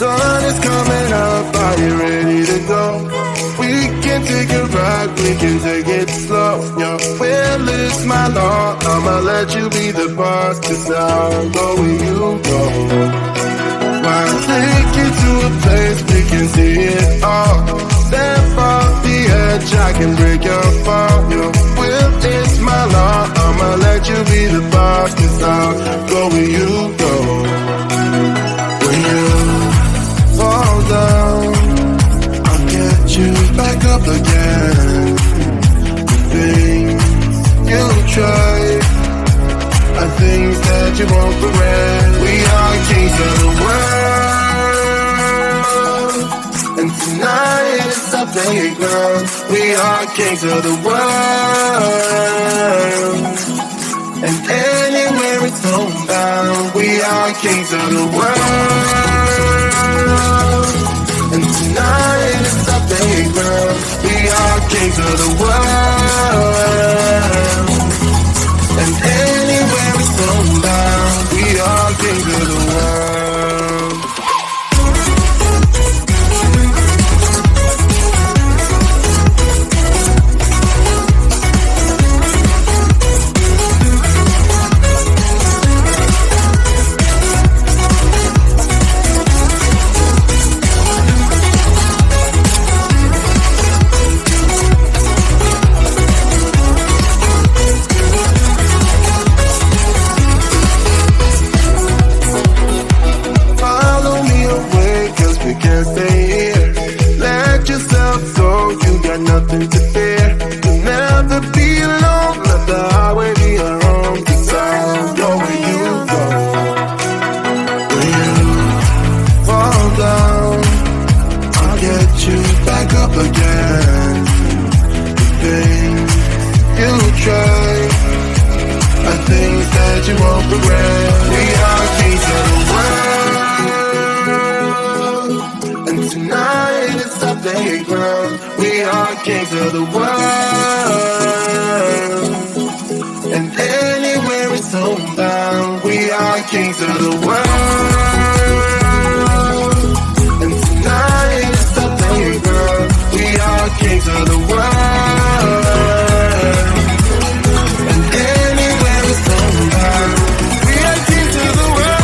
sun is coming up, are you ready to go? We can take a ride, we can take it slow. Your will is my law, I'ma let you be the boss, 'cause I'll go where you go. I'll take you to a place we can see it all. Step off the edge, I can break your fall. Your will is my law, I'ma let you be the boss, 'cause I'll go where you go. When you fall down, I'll get you back up again. The things you try are things that you won't regret. We are kings of the world, and tonight is our playground. We are kings of the world, and anywhere it's homebound. We are kings of the world, and tonight is our playground. We are kings of the world, and anywhere it's homebound. We are kings of the world. Nothing to fear. You'll never be alone. Let the highway be your home. 'Cause I'll go where you go. When you fall down, I'll get you back up again. The things you try are things that you won't regret. We are kings of the world, and tonight it's our playground. We are kings of the world, and anywhere it's homebound. We are kings of the world, and tonight it's the playground. We are kings of the world, and anywhere it's homebound. We are kings of the world.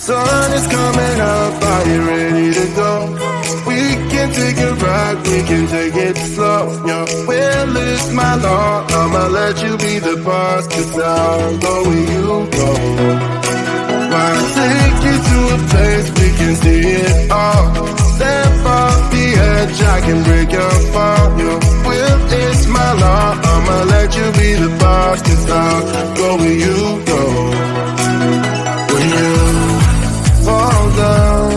sun is coming up, are you ready to go? We can take a ride, we can take it slow. Your will is my law, I'ma let you be the boss, 'cause I'll go where you go. I'll take you to a place we can see it all. Step off the edge, I can break your fall. Your will is my law, I'ma let you be the boss, 'cause I'll go where you go. When you fall down,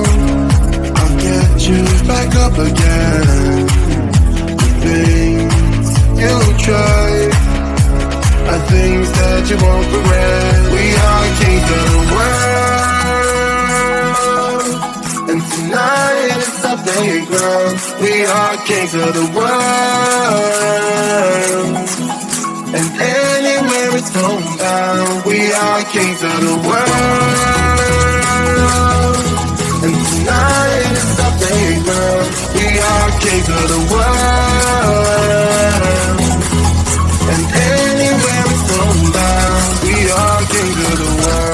I'll get you back up again. The things you try are things that you won't regret. We are kings of the world, and tonight it's our playground. We are kings of the world, and anywhere it's homebound. We are kings of the world, and tonight it's our playground. We are kings of the world, and anywhere it's homebound. We are kings of the world.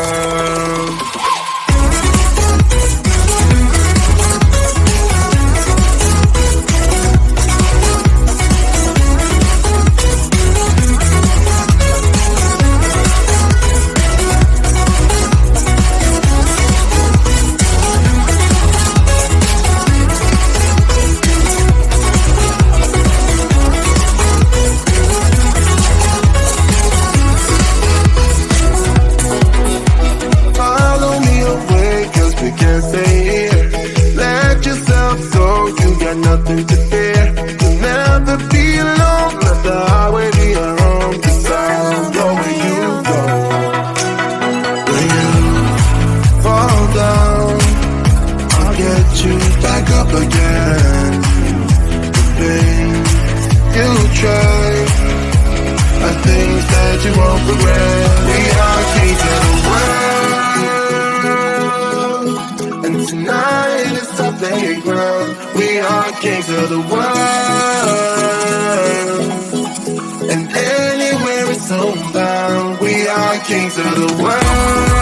Nothing to fear, you'll never be alone. Let the highway be your home, 'cause I'll go where you go. When you fall down, I'll get you back up again. The things you try are things that you won't regret. We are kings of the world, and tonight it's our playground. We are kings of the world, and anywhere it's homebound. We are kings of the world.